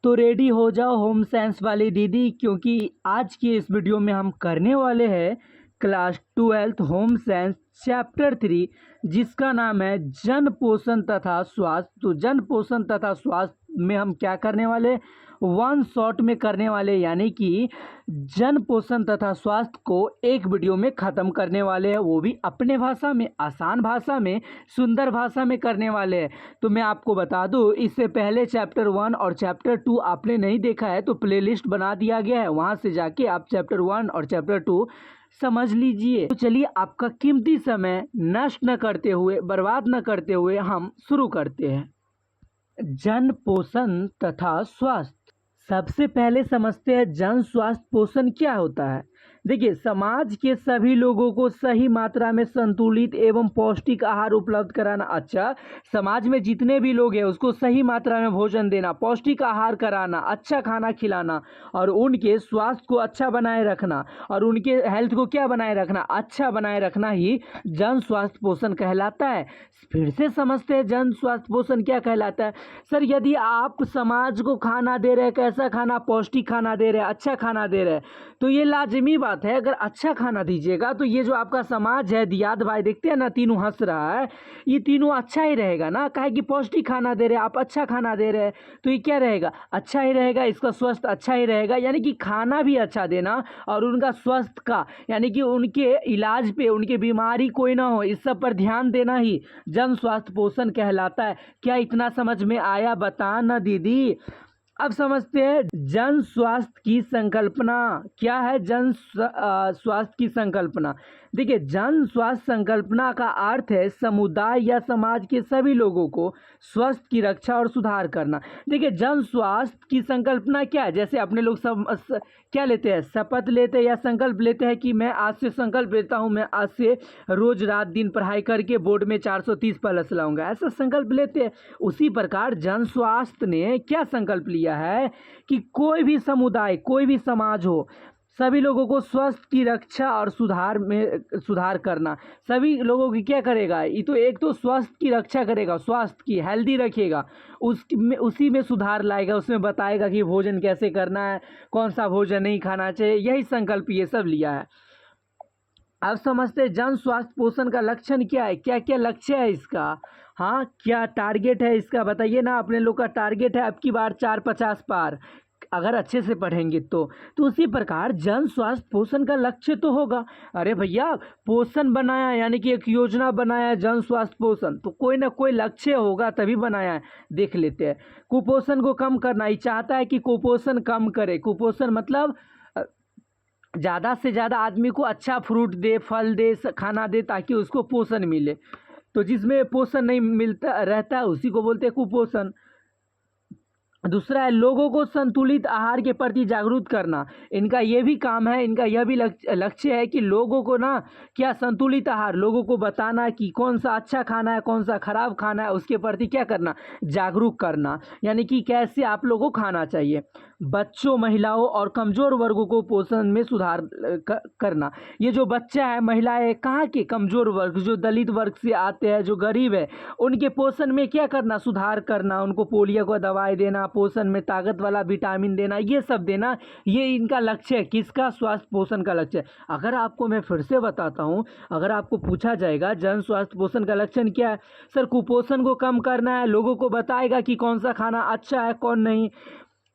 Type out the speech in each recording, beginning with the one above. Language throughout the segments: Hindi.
तो रेडी हो जाओ होम साइंस वाली दीदी, क्योंकि आज की इस वीडियो में हम करने वाले हैं class 12th home science chapter 3, जिसका नाम है जन पोषण तथा स्वास्थ्य। तो जन पोषण तथा स्वास्थ्य में हम क्या करने वाले, वन शॉट में करने वाले, यानी कि जन पोषण तथा स्वास्थ्य को एक वीडियो में ख़त्म करने वाले हैं, वो भी अपने भाषा में, आसान भाषा में, सुंदर भाषा में करने वाले हैं। तो मैं आपको बता दूं, इससे पहले चैप्टर 1 और चैप्टर 2 आपने नहीं देखा है तो प्लेलिस्ट बना दिया गया है, वहाँ से जाके आप चैप्टर 1 और चैप्टर 2 समझ लीजिए। तो चलिए, आपका कीमती समय नष्ट न करते हुए, बर्बाद न करते हुए हम शुरू करते हैं। जन पोषण तथा स्वास्थ्य। सबसे पहले समझते हैं जन स्वास्थ्य पोषण क्या होता है। देखिए, समाज के सभी लोगों को सही मात्रा में संतुलित एवं पौष्टिक आहार उपलब्ध कराना। अच्छा, समाज में जितने भी लोग हैं उसको सही मात्रा में भोजन देना, पौष्टिक आहार कराना, अच्छा खाना खिलाना और उनके स्वास्थ्य को अच्छा बनाए रखना और उनके हेल्थ को क्या बनाए रखना, अच्छा बनाए रखना ही जन स्वास्थ्य पोषण कहलाता है। फिर से समझते हैं जन स्वास्थ्य पोषण क्या कहलाता है। सर, यदि आप समाज को खाना दे रहे हैं, कैसा खाना, पौष्टिक खाना दे रहे हैं, अच्छा खाना दे रहे हैं, तो ये लाजमी बात है। अगर अच्छा खाना दीजिएगा तो ये जो आपका समाज है, दियाद भाई देखते हैं ना, तीनों हंस रहा है, ये तीनों अच्छा ही रहेगा ना। काहे कि पौष्टिक खाना दे रहे हैं आप, अच्छा खाना दे रहे हैं, तो ये क्या रहेगा, अच्छा ही रहेगा, इसका स्वास्थ्य अच्छा ही रहेगा। यानी कि खाना भी अच्छा देना और उनका स्वास्थ्य का, यानी कि उनके इलाज पे, उनके बीमारी कोई ना हो, इस सब पर ध्यान देना ही जन स्वास्थ्य पोषण कहलाता है। क्या इतना समझ में आया, बता ना दीदी। अब समझते हैं जन स्वास्थ्य की संकल्पना क्या है। स्वास्थ्य की संकल्पना, देखिए, जन स्वास्थ्य संकल्पना का अर्थ है समुदाय या समाज के सभी लोगों को स्वास्थ्य की रक्षा और सुधार करना। देखिए, जन स्वास्थ्य की संकल्पना क्या है, जैसे अपने लोग सब क्या लेते हैं, शपथ लेते हैं या संकल्प लेते हैं कि मैं आज से संकल्प लेता हूं, मैं आज से रोज रात दिन पढ़ाई करके बोर्ड में 430 प्लस लाऊंगा, ऐसा संकल्प लेते हैं। उसी प्रकार जन स्वास्थ्य ने क्या संकल्प लिया है कि कोई भी समुदाय, कोई भी समाज हो, सभी लोगों को स्वास्थ्य की रक्षा और सुधार करना। सभी लोगों की क्या करेगा, ये तो एक तो स्वास्थ्य की रक्षा करेगा, स्वास्थ्य की हेल्दी रखेगा, उसी में सुधार लाएगा, उसमें बताएगा कि भोजन कैसे करना है, कौन सा भोजन नहीं खाना चाहिए, यही संकल्प ये सब लिया है। अब समझते हैं जन स्वास्थ्य पोषण का लक्षण क्या है, क्या क्या लक्ष्य है इसका, हाँ क्या टारगेट है इसका, बताइए ना। अपने लोग का टारगेट है अब की बार 450 पार, अगर अच्छे से पढ़ेंगे तो उसी प्रकार जन स्वास्थ्य पोषण का लक्ष्य तो होगा। अरे भैया, पोषण बनाया यानी कि एक योजना बनाया जन स्वास्थ्य पोषण, तो कोई ना कोई लक्ष्य होगा तभी बनाया है। देख लेते हैं, कुपोषण को कम करना, ये चाहता है कि कुपोषण कम करे। कुपोषण मतलब ज़्यादा से ज़्यादा आदमी को अच्छा फ्रूट दे, फल दे, खाना दे, ताकि उसको पोषण मिले। तो जिसमें पोषण नहीं मिलता रहता है उसी को बोलते हैं कुपोषण। दूसरा है लोगों को संतुलित आहार के प्रति जागरूक करना। इनका ये भी काम है, इनका यह भी लक्ष्य है कि लोगों को ना क्या, संतुलित आहार, लोगों को बताना कि कौन सा अच्छा खाना है, कौन सा खराब खाना है, उसके प्रति क्या करना, जागरूक करना, यानी कि कैसे आप लोगों को खाना चाहिए। बच्चों, महिलाओं और कमज़ोर वर्गों को पोषण में सुधार करना। ये जो बच्चा है, महिलाएं, कहाँ के कमज़ोर वर्ग, जो दलित वर्ग से आते हैं, जो गरीब है, उनके पोषण में क्या करना, सुधार करना, उनको पोलियो को दवाई देना, पोषण में ताकत वाला विटामिन देना, ये सब देना, ये इनका लक्ष्य है। किसका, स्वास्थ्य पोषण का लक्ष्य है। अगर आपको मैं फिर से बताता हूँ, अगर आपको पूछा जाएगा जन स्वास्थ्य पोषण का लक्षण क्या है, सर कुपोषण को कम करना है, लोगों को बताएगा कि कौन सा खाना अच्छा है, कौन नहीं,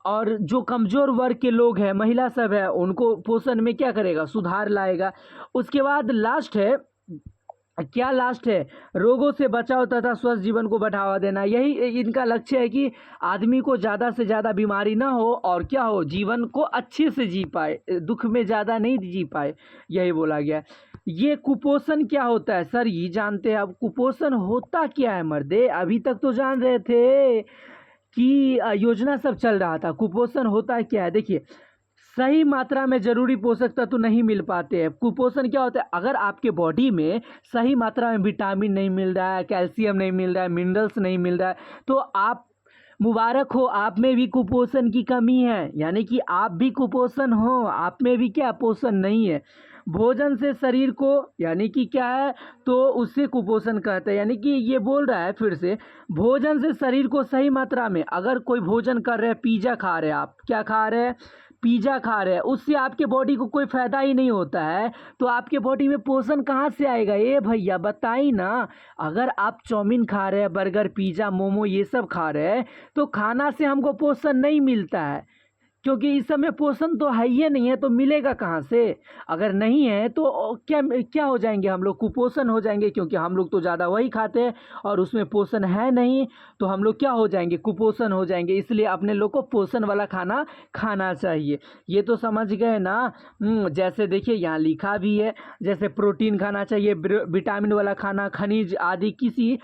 और जो कमज़ोर वर्ग के लोग हैं, महिला सब है, उनको पोषण में क्या करेगा, सुधार लाएगा। उसके बाद लास्ट है, क्या लास्ट है, रोगों से बचाव तथा स्वस्थ जीवन को बढ़ावा देना। यही इनका लक्ष्य है कि आदमी को ज़्यादा से ज़्यादा बीमारी ना हो और क्या हो, जीवन को अच्छे से जी पाए, दुख में ज़्यादा नहीं जी पाए, यही बोला गया। ये कुपोषण क्या होता है, सर ये जानते हैं। अब कुपोषण होता क्या है मर्दे, अभी तक तो जान रहे थे कि योजना सब चल रहा था। कुपोषण होता है क्या है, देखिए, सही मात्रा में जरूरी पोषक तत्व नहीं मिल पाते हैं। कुपोषण क्या होता है, अगर आपके बॉडी में सही मात्रा में विटामिन नहीं मिल रहा है, कैल्शियम नहीं मिल रहा है, मिनरल्स नहीं मिल रहा है, तो आप मुबारक हो, आप में भी कुपोषण की कमी है, यानी कि आप भी कुपोषण हो, आप में भी क्या पोषण नहीं है। भोजन से शरीर को यानी कि क्या है, तो उससे कुपोषण कहते हैं। यानी कि ये बोल रहा है फिर से, भोजन से शरीर को सही मात्रा में, अगर कोई भोजन कर रहे हैं, पिज़्ज़ा खा रहे हैं, आप क्या खा रहे हैं, पिज़्ज़ा खा रहे हैं, उससे आपके बॉडी को कोई फ़ायदा ही नहीं होता है, तो आपके बॉडी में पोषण कहाँ से आएगा? ये भैया बताइए ना। अगर आप चाउमीन खा रहे हैं, बर्गर, पिज़्ज़ा, मोमो ये सब खा रहे हैं, तो खाना से हमको पोषण नहीं मिलता है, क्योंकि इस समय पोषण तो है ही नहीं है, तो मिलेगा कहाँ से? अगर नहीं है तो क्या क्या हो जाएंगे हम लोग? कुपोषण हो जाएंगे, क्योंकि हम लोग तो ज़्यादा वही खाते हैं और उसमें पोषण है नहीं, तो हम लोग क्या हो जाएंगे? कुपोषण हो जाएंगे। इसलिए अपने लोग को पोषण वाला खाना खाना चाहिए। ये तो समझ गए ना। जैसे देखिए यहाँ लिखा भी है, जैसे प्रोटीन खाना चाहिए, विटामिन वाला खाना, खनिज आदि किसी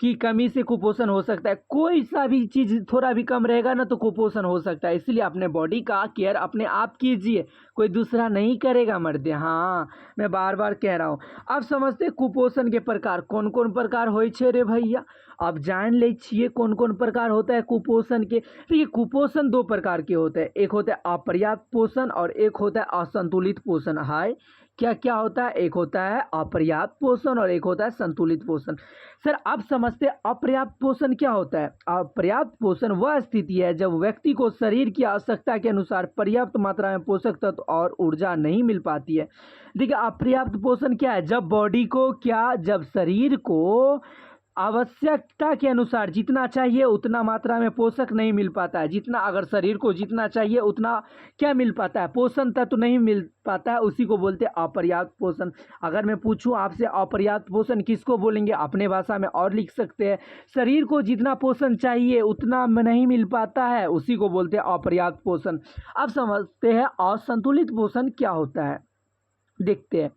की कमी से कुपोषण हो सकता है। कोई सा भी चीज़ थोड़ा भी कम रहेगा ना तो कुपोषण हो सकता है। इसलिए अपने बॉडी का केयर अपने आप कीजिए, कोई दूसरा नहीं करेगा मर्दे। हाँ, मैं बार बार कह रहा हूँ। अब समझते कुपोषण के प्रकार कौन कौन प्रकार होय छे रे भैया। अब जान ले छिए कौन कौन प्रकार होता है कुपोषण के। देखिए कुपोषण दो प्रकार के होते हैं, एक होता है अपर्याप्त पोषण और एक होता है असंतुलित पोषण। हाय, क्या क्या होता है? एक होता है अपर्याप्त पोषण और एक होता है संतुलित पोषण। सर अब समझते हैं अपर्याप्त पोषण क्या होता है। अपर्याप्त पोषण वह स्थिति है जब व्यक्ति को शरीर की आवश्यकता के अनुसार पर्याप्त मात्रा में पोषक तत्व और ऊर्जा नहीं मिल पाती है। देखिए अपर्याप्त पोषण क्या है? जब बॉडी को जब शरीर को आवश्यकता के अनुसार जितना चाहिए उतना मात्रा में पोषक नहीं मिल पाता है। जितना अगर शरीर को जितना चाहिए उतना क्या मिल पाता है? पोषण तत्व नहीं मिल पाता है, उसी को बोलते हैं अपर्याप्त पोषण। अगर मैं पूछूं आपसे अपर्याप्त पोषण किसको बोलेंगे, अपने भाषा में और लिख सकते हैं, शरीर को जितना पोषण चाहिए उतना नहीं मिल पाता है, उसी को बोलते हैं अपर्याप्त पोषण। अब समझते हैं असंतुलित पोषण क्या होता है, देखते हैं।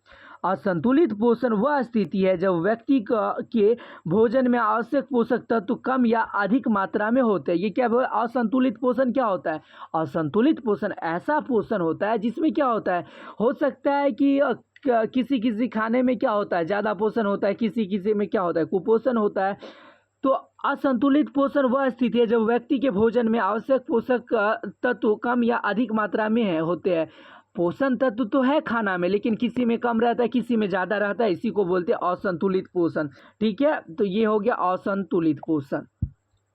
असंतुलित पोषण वह स्थिति है जब व्यक्ति के भोजन में आवश्यक पोषक तत्व कम या अधिक मात्रा में होते हैं। ये क्या असंतुलित पोषण क्या होता है? असंतुलित पोषण ऐसा पोषण होता है जिसमें क्या होता है, हो सकता है कि किसी किसी खाने में क्या होता है ज़्यादा पोषण होता है, किसी किसी में क्या होता है कुपोषण होता है। तो असंतुलित पोषण वह स्थिति है जब व्यक्ति के भोजन में आवश्यक पोषक तत्व कम या अधिक मात्रा में होते हैं। पोषण तत्व तो है खाना में, लेकिन किसी में कम रहता है, किसी में ज़्यादा रहता है, इसी को बोलते हैं असंतुलित पोषण। ठीक है, तो ये हो गया असंतुलित पोषण।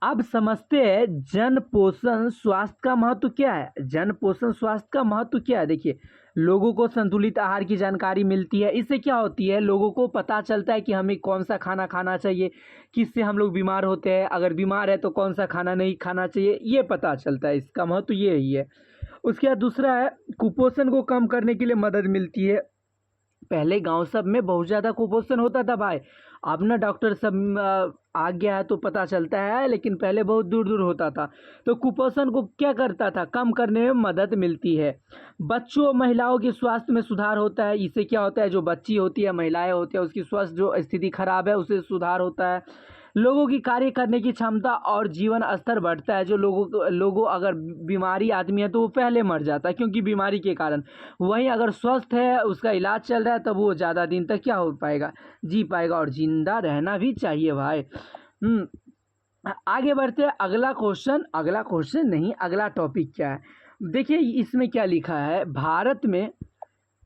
अब समझते हैं जन पोषण स्वास्थ्य का महत्व क्या है। जन पोषण स्वास्थ्य का महत्व क्या है? देखिए लोगों को संतुलित आहार की जानकारी मिलती है। इससे क्या होती है, लोगों को पता चलता है कि हमें कौन सा खाना खाना चाहिए, किससे हम लोग बीमार होते हैं, अगर बीमार है तो कौन सा खाना नहीं खाना चाहिए, ये पता चलता है। इसका महत्व ये ही है। उसके बाद दूसरा है कुपोषण को कम करने के लिए मदद मिलती है। पहले गांव सब में बहुत ज़्यादा कुपोषण होता था भाई, अब ना डॉक्टर सब आ गया है तो पता चलता है, लेकिन पहले बहुत दूर दूर होता था। तो कुपोषण को क्या करता था, कम करने में मदद मिलती है। बच्चों महिलाओं के स्वास्थ्य में सुधार होता है। इससे क्या होता है, जो बच्ची होती है, महिलाएं होती है, उसकी स्वास्थ्य जो स्थिति खराब है उससे सुधार होता है। लोगों की कार्य करने की क्षमता और जीवन स्तर बढ़ता है। जो लोगों अगर बीमारी आदमी है तो वो पहले मर जाता है क्योंकि बीमारी के कारण। वहीं अगर स्वस्थ है, उसका इलाज चल रहा है, तब वो ज़्यादा दिन तक क्या हो पाएगा, जी पाएगा। और जिंदा रहना भी चाहिए भाई। आगे बढ़ते हैं। अगला क्वेश्चन नहीं, अगला टॉपिक क्या है देखिए, इसमें क्या लिखा है।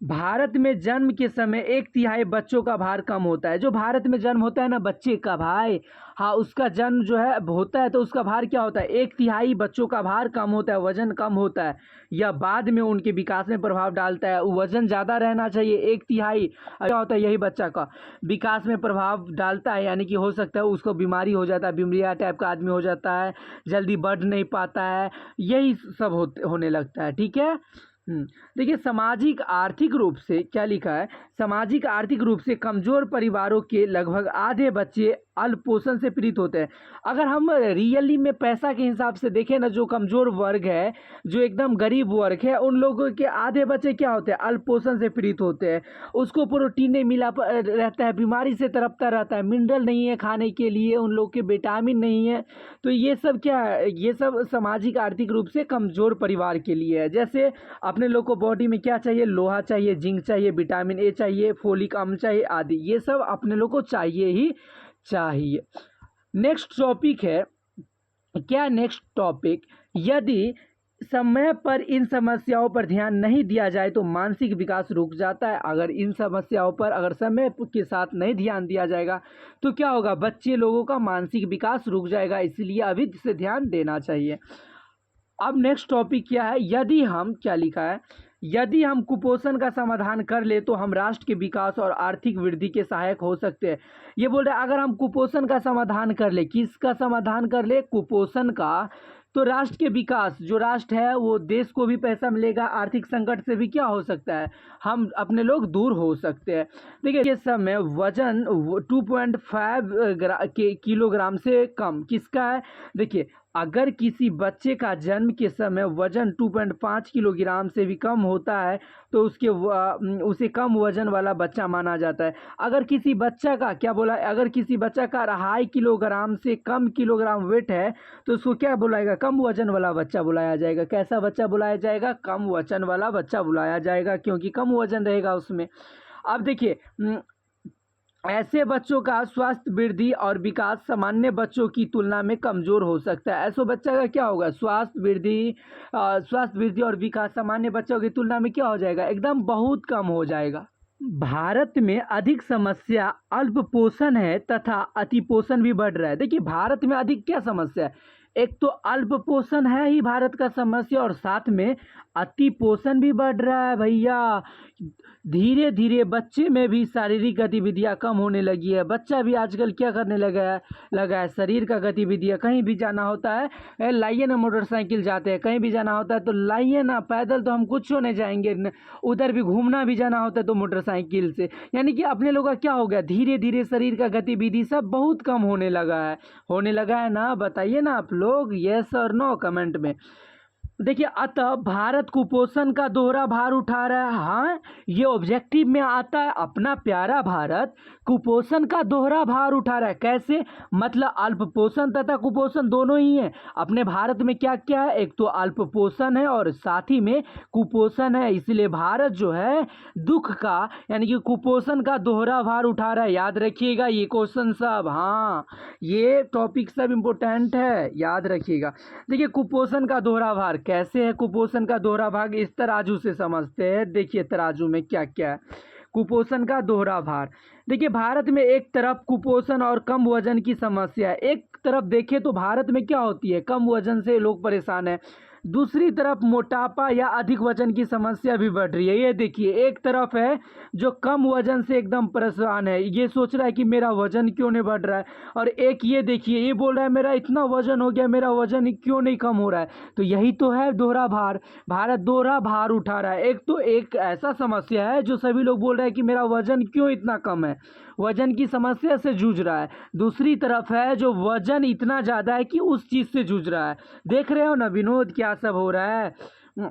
भारत में जन्म के समय 1/3 बच्चों का भार कम होता है। जो भारत में जन्म होता है ना बच्चे का भाई, हाँ उसका जन्म जो है होता है तो उसका भार क्या होता है, 1/3 बच्चों का भार कम होता है, वजन कम होता है। या बाद में उनके विकास में प्रभाव डालता है। वजन ज़्यादा रहना चाहिए, 1/3 क्या होता है, यही बच्चा का विकास में प्रभाव डालता है। यानी कि हो सकता है उसको बीमारी हो जाता है, बीमारिया टाइप का आदमी हो जाता है, जल्दी बढ़ नहीं पाता है, यही सब होने लगता है। ठीक है। देखिए सामाजिक आर्थिक रूप से क्या लिखा है, सामाजिक आर्थिक रूप से कमजोर परिवारों के लगभग आधे बच्चे अल्प पोषण से पीड़ित होते हैं। अगर हम रियली में पैसा के हिसाब से देखें ना, जो कमजोर वर्ग है, जो एकदम गरीब वर्ग है, उन लोगों के आधे बच्चे क्या होते हैं, अल्प पोषण से पीड़ित होते हैं। उसको प्रोटीन नहीं मिला रहता है, बीमारी से तड़पता रहता है, मिनरल नहीं है खाने के लिए, उन लोग के विटामिन नहीं है। तो ये सब क्या है, ये सब सामाजिक आर्थिक रूप से कमजोर परिवार के लिए है। जैसे अपने लोग को बॉडी में क्या चाहिए, लोहा चाहिए, जिंक चाहिए, विटामिन ए चाहिए, फोलिक अम्ल चाहिए आदि, ये सब अपने लोग को चाहिए ही चाहिए। नेक्स्ट टॉपिक है क्या, नेक्स्ट टॉपिक, यदि समय पर इन समस्याओं पर ध्यान नहीं दिया जाए तो मानसिक विकास रुक जाता है। अगर इन समस्याओं पर अगर समय के साथ नहीं ध्यान दिया जाएगा तो क्या होगा, बच्चे लोगों का मानसिक विकास रुक जाएगा, इसलिए अभी से ध्यान देना चाहिए। अब नेक्स्ट टॉपिक क्या है, यदि हम क्या लिखा है, यदि हम कुपोषण का समाधान कर ले तो हम राष्ट्र के विकास और आर्थिक वृद्धि के सहायक हो सकते हैं। ये बोल रहे हैं अगर हम कुपोषण का समाधान कर ले, किसका समाधान कर ले, कुपोषण का, तो राष्ट्र के विकास, जो राष्ट्र है वो देश को भी पैसा मिलेगा, आर्थिक संकट से भी क्या हो सकता है, हम अपने लोग दूर हो सकते हैं। देखिए ये समय वजन 2.5 किलोग्राम से कम किसका है, देखिए अगर किसी बच्चे का जन्म के समय वजन 2.5 किलोग्राम से भी कम होता है तो उसे कम वजन वाला बच्चा माना जाता है। अगर किसी बच्चा का क्या बोला, अगर किसी बच्चा का 2.5 किलोग्राम से कम किलोग्राम वेट है तो उसको क्या बुलाएगा, कम वजन वाला बच्चा बुलाया जाएगा। कैसा बच्चा बुलाया जाएगा, कम वजन वाला बच्चा बुलाया जाएगा, क्योंकि कम वजन रहेगा उसमें। अब देखिए ऐसे बच्चों का स्वास्थ्य वृद्धि और विकास सामान्य बच्चों की तुलना में कमजोर हो सकता है। ऐसे बच्चा का क्या होगा, स्वास्थ्य वृद्धि और विकास सामान्य बच्चों की तुलना में क्या हो जाएगा, एकदम बहुत कम हो जाएगा। भारत में अधिक समस्या अल्प पोषण है तथा अति पोषण भी बढ़ रहा है। देखिए भारत में अधिक क्या समस्या है, एक तो अल्प पोषण है ही भारत का समस्या, और साथ में अति पोषण भी बढ़ रहा है भैया। धीरे धीरे बच्चे में भी शारीरिक गतिविधियां कम होने लगी है। बच्चा भी आजकल क्या करने लगा है शरीर का गतिविधियां, कहीं भी जाना होता है लाइए ना मोटरसाइकिल जाते हैं, कहीं भी जाना होता है तो लाइए ना, पैदल तो हम कुछ नहीं जाएंगे, उधर भी घूमना भी जाना होता है तो मोटरसाइकिल से। यानी कि अपने लोग का क्या हो गया, धीरे धीरे शरीर का गतिविधि सब बहुत कम होने लगा है ना, बताइए ना आप लोग यस और नो कमेंट में। देखिए अतः भारत कुपोषण का दोहरा भार उठा रहा है। हाँ ये ऑब्जेक्टिव में आता है, अपना प्यारा भारत कुपोषण का दोहरा भार उठा रहा है। कैसे, मतलब अल्प पोषण तथा कुपोषण दोनों ही है अपने भारत में। क्या क्या है, एक तो अल्प पोषण है और साथ ही में कुपोषण है, इसलिए भारत जो है दुख का यानी कि कुपोषण का दोहरा भार उठा रहा है। याद रखिएगा ये क्वेश्चन सब, हाँ ये टॉपिक सब इम्पोर्टेंट है, याद रखिएगा। देखिए कुपोषण का दोहरा भार कैसे है, कुपोषण का दोहरा भाग इस तराजू से समझते हैं। देखिए तराजू में क्या क्या है, कुपोषण का दोहरा भार। देखिए भारत में एक तरफ कुपोषण और कम वजन की समस्या है, एक तरफ देखें तो भारत में क्या होती है, कम वजन से लोग परेशान है, दूसरी तरफ मोटापा या अधिक वजन की समस्या भी बढ़ रही है। ये देखिए एक तरफ है जो कम वजन से एकदम परेशान है, ये सोच रहा है कि मेरा वजन क्यों नहीं बढ़ रहा है, और एक ये देखिए ये बोल रहा है मेरा इतना वजन हो गया, मेरा वजन क्यों नहीं कम हो रहा है। तो यही तो है दोहरा भार, भारत दोहरा भार उठा रहा है। एक तो एक ऐसा समस्या है जो सभी लोग बोल रहे हैं कि मेरा वजन क्यों इतना कम है, वजन की समस्या से जूझ रहा है, दूसरी तरफ है जो वजन इतना ज़्यादा है कि उस चीज़ से जूझ रहा है। देख रहे हो ना विनोद क्या सब हो रहा है।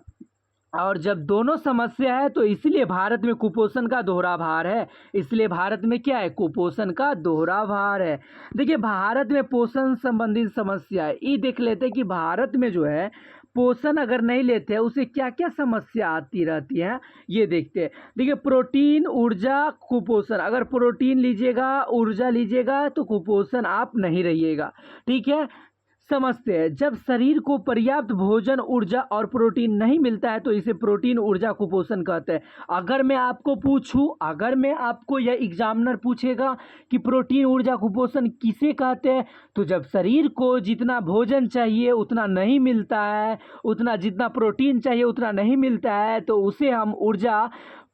और जब दोनों समस्या है तो इसलिए भारत में कुपोषण का दोहरा भार है, इसलिए भारत में क्या है, कुपोषण का दोहरा भार है। देखिए भारत में पोषण संबंधित समस्या है, ये देख लेते हैं कि भारत में जो है पोषण अगर नहीं लेते हैं उसे क्या क्या समस्या आती रहती है, ये देखते हैं। देखिए प्रोटीन ऊर्जा कुपोषण, अगर प्रोटीन लीजिएगा ऊर्जा लीजिएगा तो कुपोषण आप नहीं रहिएगा, ठीक है। समझते हैं, जब शरीर को पर्याप्त भोजन ऊर्जा और प्रोटीन नहीं मिलता है तो इसे प्रोटीन ऊर्जा कुपोषण कहते हैं। अगर मैं आपको पूछूं, अगर मैं आपको यह एग्जामिनर पूछेगा कि प्रोटीन ऊर्जा कुपोषण किसे कहते हैं, तो जब शरीर को जितना भोजन चाहिए उतना नहीं मिलता है, उतना जितना प्रोटीन चाहिए उतना नहीं मिलता है, तो उसे हम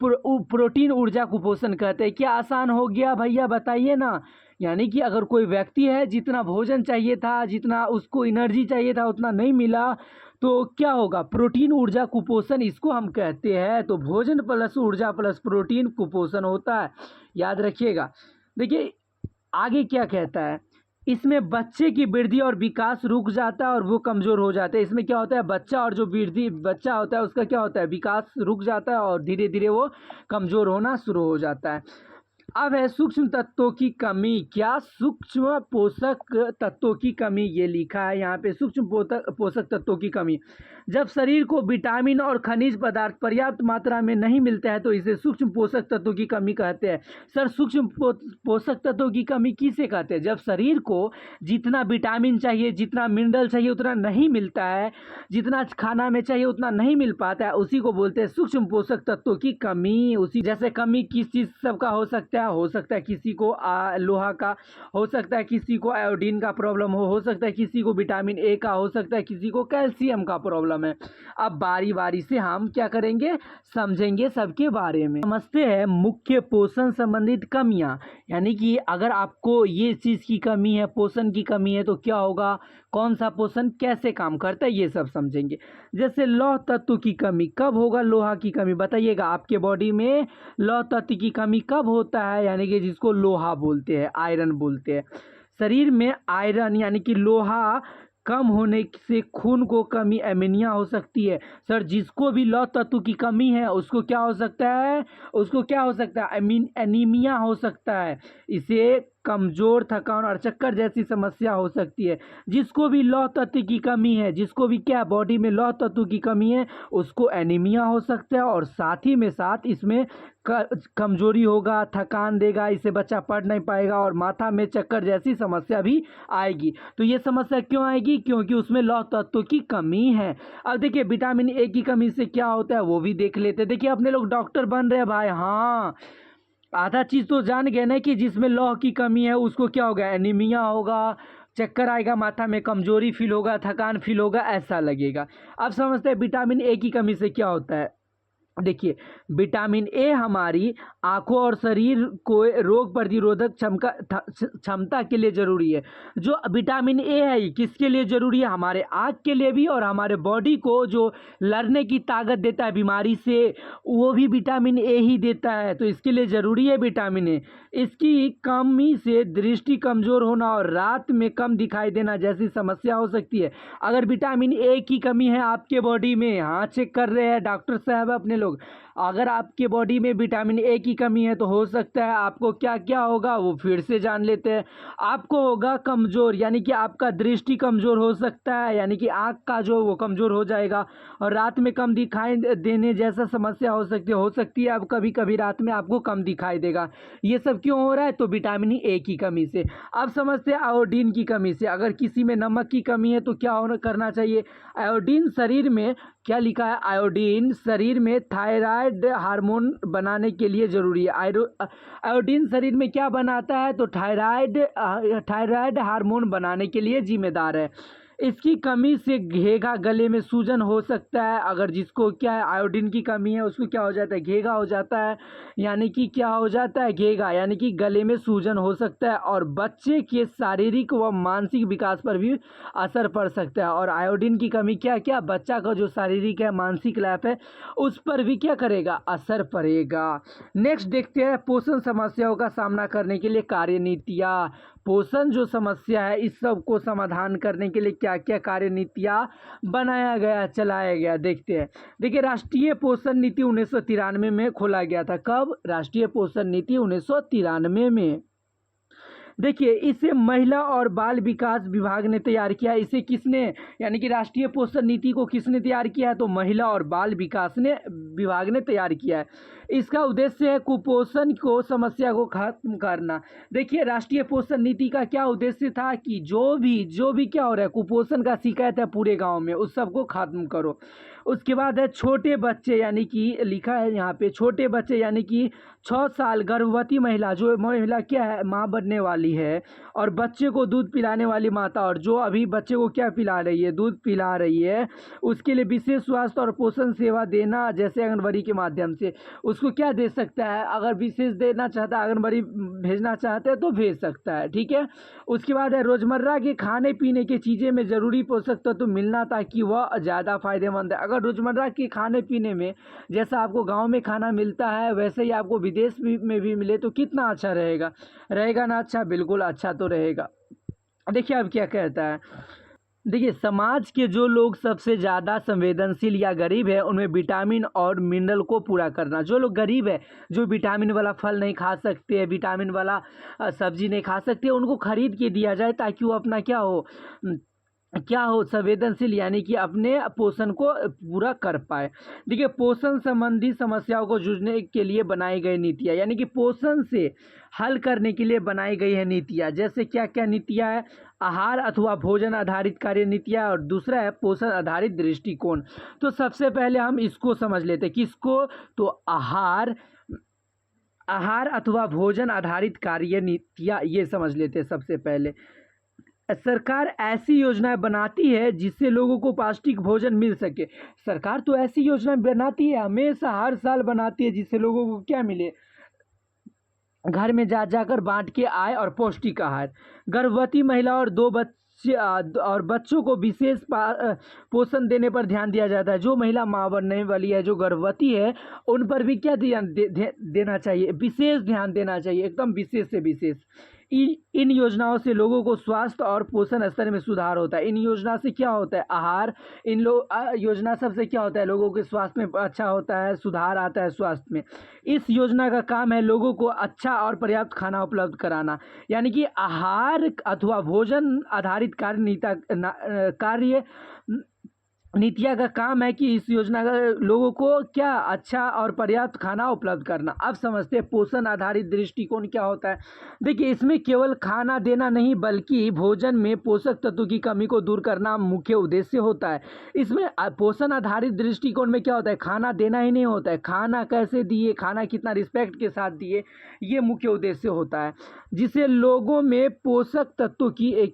प्रोटीन ऊर्जा कुपोषण कहते हैं। क्या आसान हो गया भैया, बताइए ना। यानी कि अगर कोई व्यक्ति है जितना भोजन चाहिए था, जितना उसको एनर्जी चाहिए था उतना नहीं मिला, तो क्या होगा, प्रोटीन ऊर्जा कुपोषण इसको हम कहते हैं। तो भोजन प्लस ऊर्जा प्लस प्रोटीन कुपोषण होता है, याद रखिएगा। देखिए आगे क्या कहता है, इसमें बच्चे की वृद्धि और विकास रुक जाता है और वो कमज़ोर हो जाते हैं। इसमें क्या होता है, बच्चा और जो बच्चा होता है उसका क्या होता है, विकास रुक जाता है और धीरे धीरे वो कमज़ोर होना शुरू हो जाता है। अब है सूक्ष्म तत्वों की कमी। क्या सूक्ष्म पोषक तत्वों की कमी, ये लिखा है यहाँ पे सूक्ष्म पोषक तत्वों की कमी। जब शरीर को विटामिन और खनिज पदार्थ पर्याप्त मात्रा में नहीं मिलते हैं तो इसे सूक्ष्म पोषक तत्वों की कमी कहते हैं। सर सूक्ष्म पोषक तत्वों की कमी किसे कहते हैं? जब शरीर को जितना विटामिन चाहिए, जितना मिनरल चाहिए उतना नहीं मिलता है, जितना खाना में चाहिए उतना नहीं मिल पाता है, उसी को बोलते हैं सूक्ष्म पोषक तत्वों की कमी। उसी जैसे कमी किस चीज़ सबका हो सकता है किसी को लोहा का, हो सकता है किसी को आयोडीन का प्रॉब्लम हो सकता है किसी को विटामिन ए का, हो सकता है किसी को कैल्शियम का प्रॉब्लम है। अब बारी बारी से हम क्या करेंगे, समझेंगे सबके बारे में। समझते हैं मुख्य पोषण संबंधित कमियां, यानी कि अगर आपको ये चीज़ की कमी है, पोषण की कमी है, तो क्या होगा, कौन सा पोषण कैसे काम करता है, ये सब समझेंगे। जैसे लौह तत्व की कमी, कब होगा लोहा की कमी, बताइएगा। आपके बॉडी में लौह तत्व की कमी कब होता है, यानी कि जिसको लोहा बोलते हैं, आयरन बोलते हैं। शरीर में आयरन यानी कि लोहा कम होने से खून को कमी एनीमिया हो सकती है। सर जिसको भी लौह तत्व की कमी है उसको क्या हो सकता है, एनीमिया हो सकता है। इसे कमजोर, थकान और चक्कर जैसी समस्या हो सकती है। जिसको भी लौह तत्व की कमी है, जिसको भी क्या बॉडी में लौह तत्व की कमी है, उसको एनीमिया हो सकता है। और साथ ही में साथ इसमें कमजोरी होगा, थकान देगा, इससे बच्चा पढ़ नहीं पाएगा और माथा में चक्कर जैसी समस्या भी आएगी। तो ये समस्या क्यों आएगी, क्योंकि उसमें लौह तत्व की कमी है। अब देखिए विटामिन ए की कमी से क्या होता है वो भी देख लेते हैं। देखिए अपने लोग डॉक्टर बन रहे हैं भाई, हाँ आधा चीज़ तो जान गए ना कि जिसमें लौह की कमी है उसको क्या होगा, एनीमिया होगा, चक्कर आएगा, माथा में कमजोरी फील होगा, थकान फील होगा, ऐसा लगेगा। अब समझते हैं विटामिन ए की कमी से क्या होता है। देखिए विटामिन ए हमारी आंखों और शरीर को रोग प्रतिरोधक क्षमता के लिए जरूरी है। जो विटामिन ए है ये किसके लिए जरूरी है, हमारे आंख के लिए भी, और हमारे बॉडी को जो लड़ने की ताकत देता है बीमारी से, वो भी विटामिन ए ही देता है। तो इसके लिए जरूरी है विटामिन ए। इसकी कमी से दृष्टि कमजोर होना और रात में कम दिखाई देना जैसी समस्या हो सकती है। अगर विटामिन ए की कमी है आपके बॉडी में, हाँ चेक कर रहे हैं डॉक्टर साहब अपने लोग, अगर आपके बॉडी में विटामिन ए की कमी है तो हो सकता है आपको क्या क्या होगा वो फिर से जान लेते हैं। आपको होगा कमजोर, यानी कि आपका दृष्टि कमजोर हो सकता है, यानी कि आँख का जो वो कमजोर हो जाएगा, और रात में कम दिखाई देने जैसा समस्या हो सकती है अब कभी कभी रात में आपको कम दिखाई देगा। ये सब क्यों हो रहा है, तो विटामिन ए की कमी से। अब समझते हैं आयोडीन की कमी से। अगर किसी में नमक की कमी है तो क्या करना चाहिए। आयोडीन शरीर में, क्या लिखा है, आयोडीन शरीर में थायराइड हार्मोन बनाने के लिए जरूरी है। आयोडीन शरीर में क्या बनाता है, तो थायराइड हार्मोन बनाने के लिए जिम्मेदार है। इसकी कमी से घेगा, गले में सूजन हो सकता है। अगर जिसको क्या है आयोडीन की कमी है उसको क्या हो जाता है, घेगा हो जाता है, यानी कि क्या हो जाता है, घेगा यानी कि गले में सूजन हो सकता है। और बच्चे के शारीरिक व मानसिक विकास पर भी असर पड़ सकता है। और आयोडीन की कमी क्या क्या, बच्चा का जो शारीरिक है, मानसिक लाइफ है, उस पर भी क्या करेगा, असर पड़ेगा। नेक्स्ट देखते हैं पोषण समस्याओं का सामना करने के लिए कार्यनीतियाँ। पोषण जो समस्या है इस सब को समाधान करने के लिए क्या क्या कार्यनीतियाँ बनाया गया, चलाया गया, देखते हैं। देखिए राष्ट्रीय पोषण नीति 1993 में खोला गया था। कब, राष्ट्रीय पोषण नीति 1993 में। देखिए इसे महिला और बाल विकास विभाग ने तैयार किया। इसे किसने, यानी कि राष्ट्रीय पोषण नीति को किसने तैयार किया है, तो महिला और बाल विकास विभाग ने तैयार किया है। इसका उद्देश्य है कुपोषण को समस्या को खत्म करना। देखिए राष्ट्रीय पोषण नीति का क्या उद्देश्य था कि जो भी क्या हो रहा है, कुपोषण का शिकायत है पूरे गांव में, उस सबको खत्म करो। उसके बाद है छोटे बच्चे, यानी कि लिखा है यहाँ पे छोटे बच्चे, यानी कि 6 साल गर्भवती महिला, जो महिला क्या है माँ बनने वाली है, और बच्चे को दूध पिलाने वाली माता, और जो अभी बच्चे को क्या पिला रही है, दूध पिला रही है, उसके लिए विशेष स्वास्थ्य और पोषण सेवा देना, जैसे आंगनबाड़ी के माध्यम से उसको क्या दे सकता है। अगर विशेष देना चाहता है, आंगनबाड़ी भेजना चाहते हैं तो भेज सकता है, ठीक है। उसके बाद है रोजमर्रा के खाने पीने की चीज़ें में ज़रूरी पोषक तत्व मिलना ताकि वह ज़्यादा फायदेमंद है। अगर रोजमर्रा के खाने पीने में जैसा आपको गांव में खाना मिलता है वैसे ही आपको विदेश में भी मिले तो कितना अच्छा रहेगा ना, अच्छा, बिल्कुल अच्छा तो रहेगा। देखिए अब क्या कहता है, देखिए, समाज के जो लोग सबसे ज़्यादा संवेदनशील या गरीब है, उनमें विटामिन और मिनरल को पूरा करना। जो लोग गरीब है, जो विटामिन वाला फल नहीं खा सकते, विटामिन वाला सब्जी नहीं खा सकते, उनको खरीद के दिया जाए ताकि वो अपना क्या हो संवेदनशील, यानी कि अपने पोषण को पूरा कर पाए। देखिए, पोषण संबंधी समस्याओं को जूझने के लिए बनाई गई नीतियाँ, यानी कि पोषण से हल करने के लिए बनाई गई है नीतियाँ। जैसे क्या क्या नीतियाँ है? आहार अथवा भोजन आधारित कार्य नीतियाँ, और दूसरा है पोषण आधारित दृष्टिकोण। तो सबसे पहले हम इसको समझ लेते हैं। किसको? तो आहार अथवा भोजन आधारित कार्य नीतियाँ, ये समझ लेते हैं सबसे पहले। सरकार ऐसी योजनाएं बनाती है जिससे लोगों को पौष्टिक भोजन मिल सके। सरकार तो ऐसी योजनाएं बनाती है, हमेशा हर साल बनाती है, जिससे लोगों को क्या मिले? घर में जा जाकर बांट के आए और पौष्टिक आहार। गर्भवती महिला और दो बच्चे और बच्चों को विशेष पोषण देने पर ध्यान दिया जाता है। जो महिला माँ बनने वाली है, जो गर्भवती है, उन पर भी क्या ध्यान देना चाहिए? विशेष ध्यान देना चाहिए, एकदम विशेष से विशेष। इन योजनाओं से लोगों को स्वास्थ्य और पोषण स्तर में सुधार होता है। इन योजना से क्या होता है? आहार, योजना सबसे क्या होता है? लोगों के स्वास्थ्य में अच्छा होता है, सुधार आता है स्वास्थ्य में। इस योजना का काम है लोगों को अच्छा और पर्याप्त खाना उपलब्ध कराना, यानी कि आहार अथवा भोजन आधारित कार्य नीतियाँ का काम है कि इस योजना का लोगों को क्या अच्छा और पर्याप्त खाना उपलब्ध करना। अब समझते हैं पोषण आधारित दृष्टिकोण क्या होता है। देखिए, इसमें केवल खाना देना नहीं, बल्कि भोजन में पोषक तत्वों की कमी को दूर करना मुख्य उद्देश्य होता है। इसमें पोषण आधारित दृष्टिकोण में क्या होता है? खाना देना ही नहीं होता है, खाना कैसे दिए, खाना कितना रिस्पेक्ट के साथ दिए, ये मुख्य उद्देश्य होता है। जिससे लोगों में पोषक तत्वों की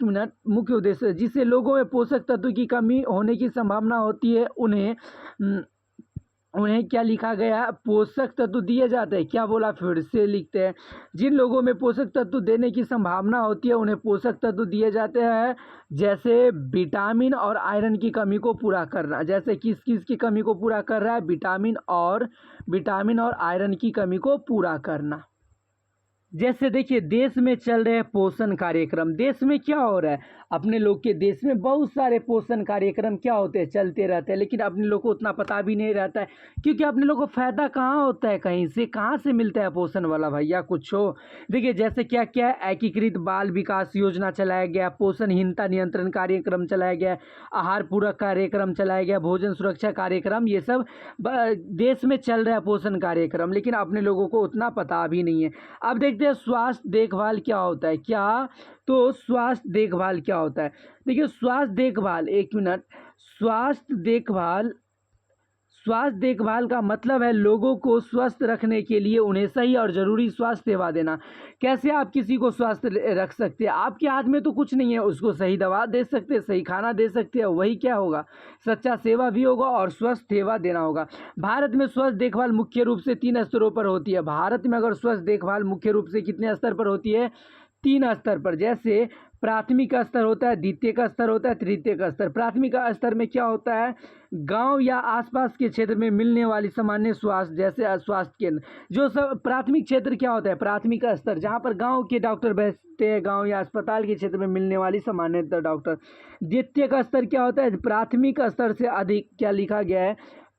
मुख्य उद्देश्य, जिससे लोगों में पोषक तत्वों की कमी होने की संभावना होती है, उन्हें क्या लिखा गया? पोषक तत्व दिए जाते हैं। क्या बोला? फिर से लिखते हैं। जिन लोगों में पोषक तत्व देने की संभावना होती है, उन्हें पोषक तत्व दिए जाते हैं। जैसे विटामिन और आयरन की कमी को पूरा करना। जैसे किस किस की कमी को पूरा कर रहा है? विटामिन और आयरन की कमी को पूरा करना। जैसे देखिए, देश में चल रहे पोषण कार्यक्रम, देश में क्या हो रहा है? अपने लोग के देश में बहुत सारे पोषण कार्यक्रम क्या होते हैं? चलते रहते हैं, लेकिन अपने लोग को उतना पता भी नहीं रहता है, क्योंकि अपने लोग को फायदा कहाँ होता है, कहाँ से मिलता है पोषण वाला भैया? कुछ हो। देखिए, जैसे क्या क्या एकीकृत बाल विकास योजना चलाया गया, पोषणहीनता नियंत्रण कार्यक्रम चलाया गया, आहार पूरक कार्यक्रम चलाया गया, भोजन सुरक्षा कार्यक्रम, ये सब देश में चल रहा है पोषण कार्यक्रम, लेकिन अपने लोगों को उतना पता भी नहीं है। अब देखते हैं स्वास्थ्य देखभाल क्या होता है। तो स्वास्थ्य देखभाल क्या होता है? देखिए, स्वास्थ्य देखभाल, एक मिनट। स्वास्थ्य देखभाल का मतलब है लोगों को स्वस्थ रखने के लिए उन्हें सही और ज़रूरी स्वास्थ्य सेवा देना। कैसे आप किसी को स्वस्थ रख सकते हैं? आपके हाथ में तो कुछ नहीं है। उसको सही दवा दे सकते हैं, सही खाना दे सकते हैं, वही क्या होगा? सच्चा सेवा भी होगा और स्वस्थ सेवा देना होगा। भारत में स्वास्थ्य देखभाल मुख्य रूप से 3 स्तरों पर होती है। भारत में अगर स्वास्थ्य देखभाल मुख्य रूप से कितने स्तर पर होती है? 3 स्तर पर। जैसे प्राथमिक स्तर होता है, द्वितीयक स्तर होता है, तृतीयक स्तर। प्राथमिक स्तर में क्या होता है? गांव या आसपास के क्षेत्र में मिलने वाली सामान्य स्वास्थ्य, जैसे स्वास्थ्य केंद्र। जो सब प्राथमिक क्षेत्र क्या होता है? प्राथमिक स्तर, जहां पर गांव के डॉक्टर बैठते हैं, गांव या अस्पताल के क्षेत्र में मिलने वाली सामान्य डॉक्टर। द्वितीयक स्तर क्या होता है? प्राथमिक स्तर से अधिक, क्या लिखा गया है?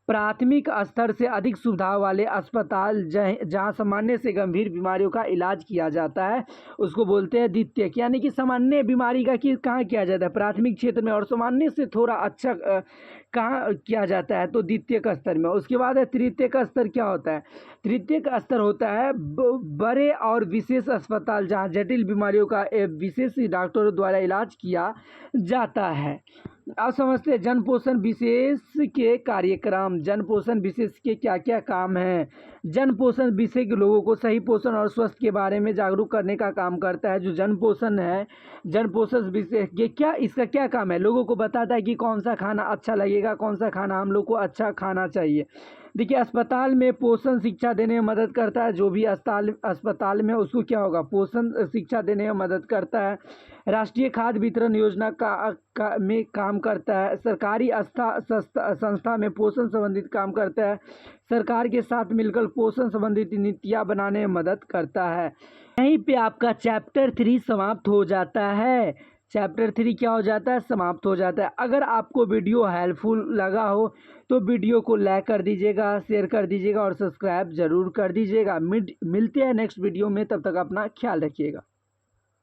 प्राथमिक स्तर से अधिक सुविधा वाले अस्पताल, जहां सामान्य से गंभीर बीमारियों का इलाज किया जाता है, उसको बोलते हैं द्वितीयक। यानी कि सामान्य बीमारी का कहाँ किया जाता है? प्राथमिक क्षेत्र में। और सामान्य से थोड़ा अच्छा कहाँ किया जाता है? तो द्वितीयक स्तर में। उसके बाद है तृतीयक स्तर। क्या होता है? तृतीयक स्तर होता है बड़े और विशेष अस्पताल, जहाँ जटिल बीमारियों का विशेष डॉक्टरों द्वारा इलाज किया जाता है। अब समझते हैं जन पोषण विशेष के कार्यक्रम। जन पोषण विशेष के क्या क्या काम हैं? जन पोषण विशेष के लोगों को सही पोषण और स्वास्थ्य के बारे में जागरूक करने का काम करता है। जो जन पोषण है, जन पोषण विशेष ये क्या, इसका क्या काम है? लोगों को बताता है कि कौन सा खाना अच्छा लगेगा, कौन सा खाना हम लोग को अच्छा खाना चाहिए। देखिए, अस्पताल में पोषण शिक्षा देने में मदद करता है। जो भी अस्पताल में उसको क्या होगा? पोषण शिक्षा देने में मदद करता है। राष्ट्रीय खाद्य वितरण योजना में काम करता है। सरकारी संस्था में पोषण संबंधित काम करता है। सरकार के साथ मिलकर पोषण संबंधित नीतियाँ बनाने में मदद करता है। यहीं पे आपका चैप्टर 3 समाप्त हो जाता है। चैप्टर 3 क्या हो जाता है, समाप्त हो जाता है। अगर आपको वीडियो हेल्पफुल लगा हो तो वीडियो को लाइक कर दीजिएगा, शेयर कर दीजिएगा और सब्सक्राइब ज़रूर कर दीजिएगा। मिलते हैं नेक्स्ट वीडियो में, तब तक अपना ख्याल रखिएगा।